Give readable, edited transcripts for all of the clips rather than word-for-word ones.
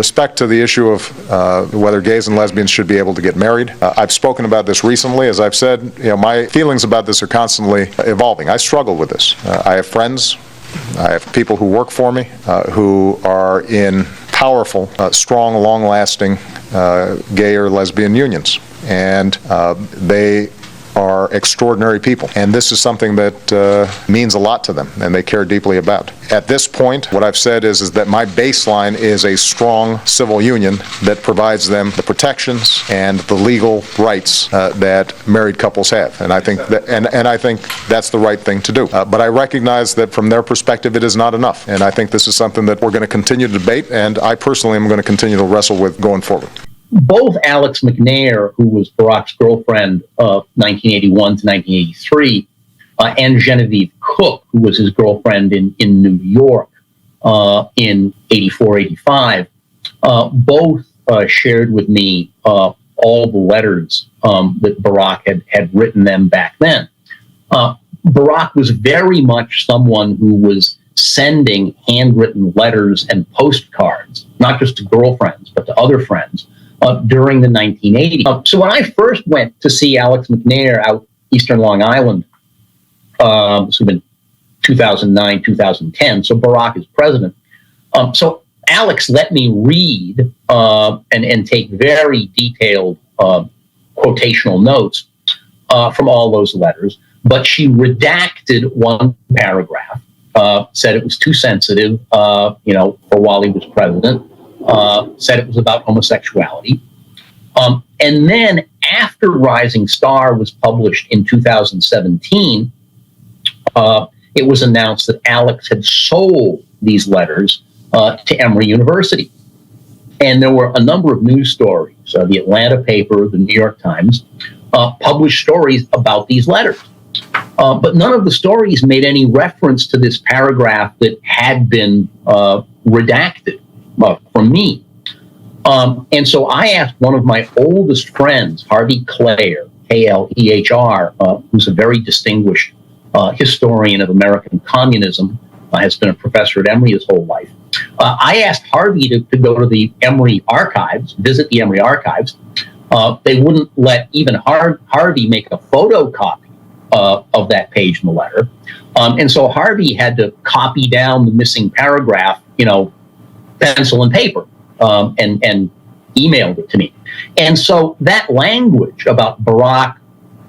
respect to the issue of whether gays and lesbians should be able to get married, I've spoken about this recently. As I've said, my feelings about this are constantly evolving. I struggle with this. I have friends, I have people who work for me who are in powerful, strong, long-lasting gay or lesbian unions, and they are extraordinary people. And this is something that means a lot to them, and they care deeply about. At this point, what I've said is that my baseline is a strong civil union that provides them the protections and the legal rights that married couples have. And I think that, and I think that's the right thing to do. But I recognize that from their perspective, it is not enough. And I think this is something that we're going to continue to debate, and I personally am going to continue to wrestle with going forward. Both Alex McNear, who was Barack's girlfriend of 1981 to 1983, and Genevieve Cook, who was his girlfriend in New York in 84, 85, both shared with me all the letters that Barack had written them back then. Barack was very much someone who was sending handwritten letters and postcards, not just to girlfriends, but to other friends, during the 1980s. So when I first went to see Alex McNear out Eastern Long Island, this would have been 2009, 2010, so Barack is president. So Alex let me read and take very detailed quotational notes from all those letters, but she redacted one paragraph, said it was too sensitive, for while he was president. Said it was about homosexuality. And then after Rising Star was published in 2017, it was announced that Alex had sold these letters to Emory University. And there were a number of news stories. The Atlanta paper, the New York Times, published stories about these letters. But none of the stories made any reference to this paragraph that had been redacted from me. And so I asked one of my oldest friends, Harvey Clare, K-L-E-H-R, who's a very distinguished historian of American communism, has been a professor at Emory his whole life. I asked Harvey to go to the Emory archives, visit the Emory archives. They wouldn't let even Harvey make a photocopy of that page in the letter. And so Harvey had to copy down the missing paragraph, pencil and paper, and emailed it to me. And so that language about Barack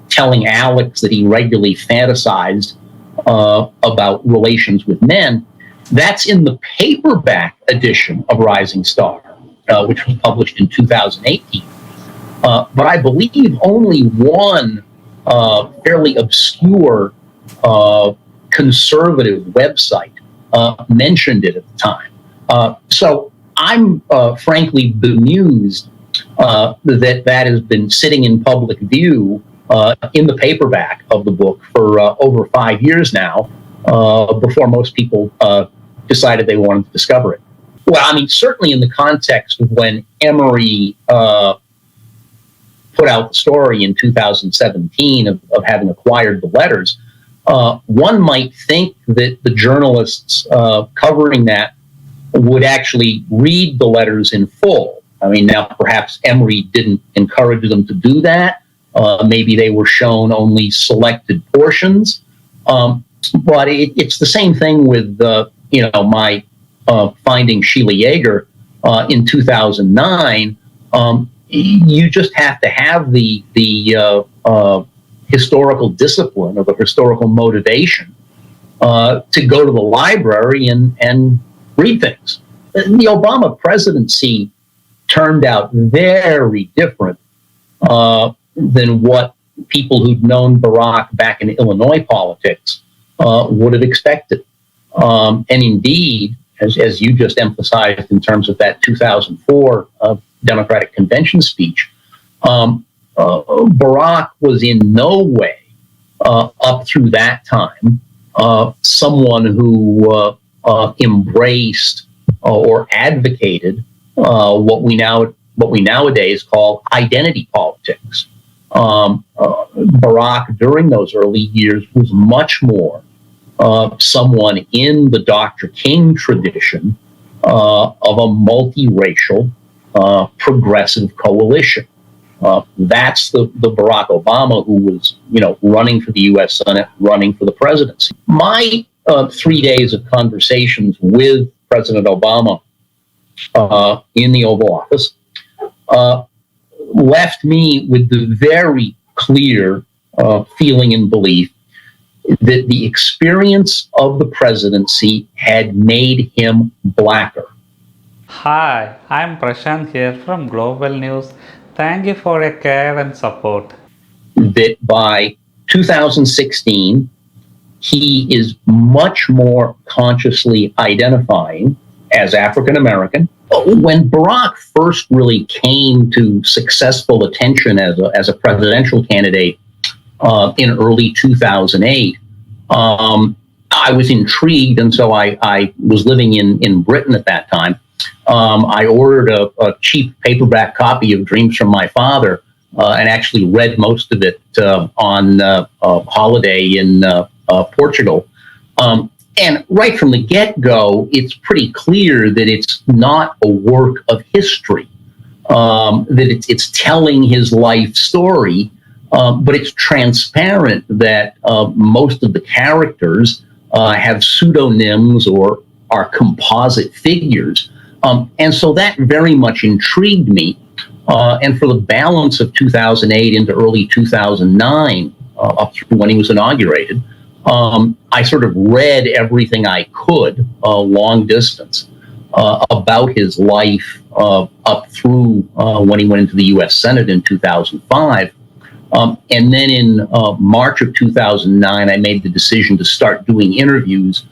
telling Alex that he regularly fantasized about relations with men, that's in the paperback edition of Rising Star, which was published in 2018. But I believe only one fairly obscure conservative website mentioned it at the time. So I'm frankly bemused that has been sitting in public view in the paperback of the book for over 5 years now, before most people decided they wanted to discover it. Well, I mean, certainly in the context of when Emory put out the story in 2017 of having acquired the letters, one might think that the journalists covering that would actually read the letters in full. I mean, now perhaps Emory didn't encourage them to do that. Maybe they were shown only selected portions. But it's the same thing with, my finding Sheila Yeager in 2009. You just have to have the historical discipline or the historical motivation to go to the library and read things. The Obama presidency turned out very different than what people who'd known Barack back in Illinois politics would have expected. And indeed, as you just emphasized in terms of that 2004 Democratic Convention speech, Barack was in no way, up through that time, someone who embraced or advocated what we nowadays call identity politics. Barack, during those early years, was much more someone in the Dr. King tradition of a multiracial, progressive coalition. That's the Barack Obama who was, running for the U.S. Senate, running for the presidency. My 3 days of conversations with President Obama in the Oval Office left me with the very clear feeling and belief that the experience of the presidency had made him blacker. Hi, I'm Prasanth here from Global News. Thank you for your care and support. That by 2016, he is much more consciously identifying as African American. When Barack first really came to successful attention as a presidential candidate in early 2008, I was intrigued, and so I was living in Britain at that time. I ordered a cheap paperback copy of Dreams from My Father and actually read most of it on a holiday in Portugal. And right from the get-go, it's pretty clear that it's not a work of history, that it's telling his life story, but it's transparent that most of the characters have pseudonyms or are composite figures. And so that very much intrigued me. And for the balance of 2008 into early 2009, up through when he was inaugurated, I sort of read everything I could long distance about his life up through when he went into the U.S. Senate in 2005. And then in March of 2009, I made the decision to start doing interviews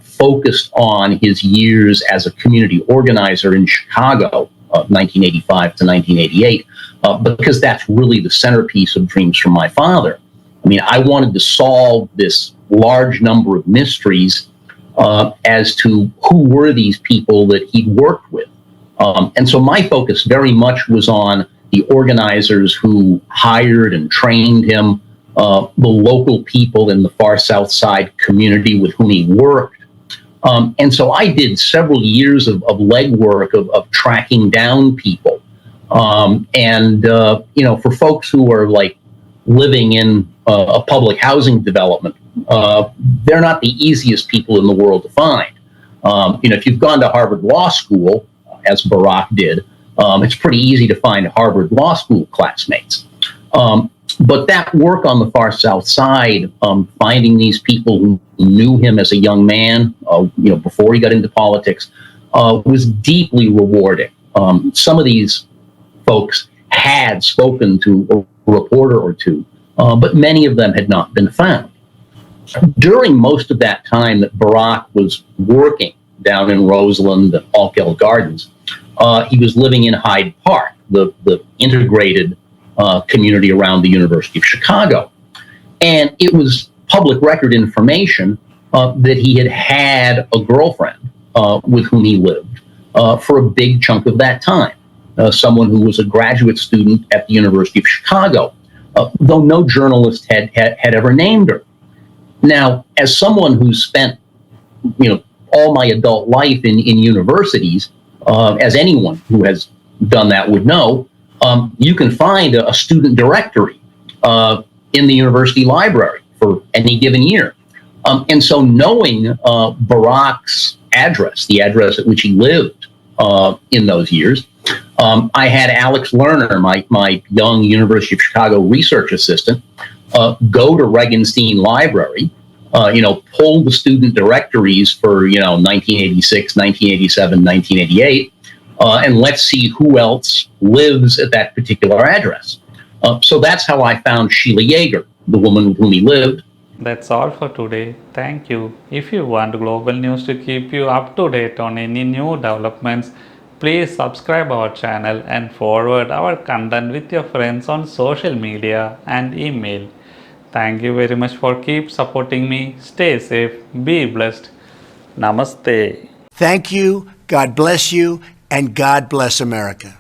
focused on his years as a community organizer in Chicago, 1985 to 1988, because that's really the centerpiece of Dreams from My Father. I mean, I wanted to solve this large number of mysteries as to who were these people that he'd worked with. And so my focus very much was on the organizers who hired and trained him, the local people in the far South Side community with whom he worked. And so I did several years of legwork of tracking down people. For folks who are like living in a public housing development, they're not the easiest people in the world to find. If you've gone to Harvard Law School, as Barack did, it's pretty easy to find Harvard Law School classmates. But that work on the far South Side, finding these people who knew him as a young man, before he got into politics, was deeply rewarding. Some of these folks had spoken to a reporter or two, but many of them had not been found. During most of that time that Barack was working down in Roseland and Altgeld Gardens, he was living in Hyde Park, the integrated community around the University of Chicago. And it was public record information that he had a girlfriend with whom he lived for a big chunk of that time, someone who was a graduate student at the University of Chicago, though no journalist had ever named her. Now, as someone who's spent, all my adult life in universities, as anyone who has done that would know, you can find a student directory in the university library for any given year. And so knowing Barack's address, the address at which he lived in those years, I had Alex Lerner, my young University of Chicago research assistant, go to Regenstein Library, pull the student directories for, 1986, 1987, 1988, and let's see who else lives at that particular address. So that's how I found Sheila Yeager, the woman with whom he lived. That's all for today. Thank you. If you want Global News to keep you up to date on any new developments, please subscribe our channel and forward our content with your friends on social media and email. Thank you very much for keep supporting me. Stay safe. Be blessed. Namaste. Thank you. God bless you. And God bless America.